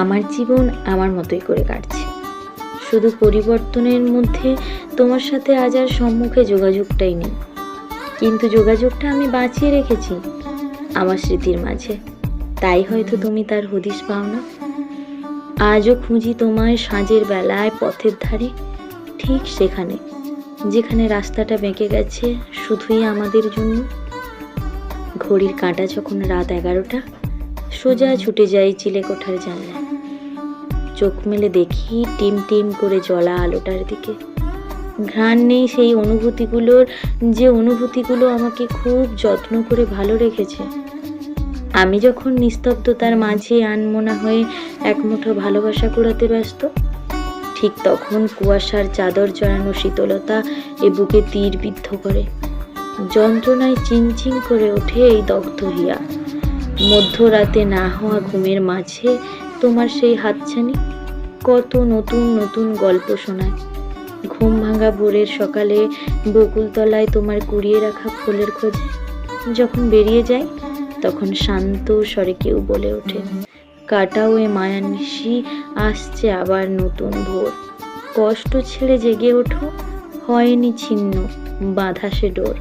আমার জীবন আমার মতোই করে কাটছে। শুধু পরিবর্তনের মধ্যে তোমার সাথে আজ আর সম্মুখে যোগাযোগটাই নেই, কিন্তু যোগাযোগটা আমি বাঁচিয়ে রেখেছি আমার স্মৃতির মাঝে। তাই হয়তো তুমি তার হদিশ পাও না। আজও খুঁজি তোমায় সাঁঝের বেলায় পথের ধারে, ঠিক সেখানে যেখানে রাস্তাটা বেঁকে গেছে শুধুই আমাদের জন্য। ঘড়ির কাঁটা যখন রাত 11টা, সোজা ছুটে যাই চিলেকোঠার জানলায়। চোখ মেলে দেখি টিম টিম করে জ্বলা আলোটার দিকে। ঘ্রাণ নেই সেই অনুভূতিগুলোর, যে অনুভূতিগুলো আমাকে খুব যত্ন করে ভালো রেখেছে। আমি যখন নিস্তব্ধতার মাঝে আনমনা হয়ে এক মুঠো ভালোবাসা কুড়াতে ব্যস্ত, ঠিক তখন কুয়াশার চাদর জড়ানো শীতলতা এ বুকে তীর বিদ্ধ করে। যন্ত্রণায় চিনচিন করে ওঠে এই দগ্ধ হিয়া। মধ্যরাতে না হওয়া ঘুমের মাঝে তোমার সেই হাতছানি কত নতুন নতুন গল্প শোনায়। ঘুম ভাঙা ভোরের সকালে বকুলতলায় তোমার কুড়িয়ে রাখা ফুলের খোঁজে যখন বেরিয়ে যায়, তখন শান্ত স্বরে কেউ বলে ওঠে, কাটাও এ মায়ানিশি, আসছে আবার নতুন ভোর। কষ্ট ছেড়ে জেগে ওঠো, হয়নি ছিন্ন বাঁধা সে ডোর।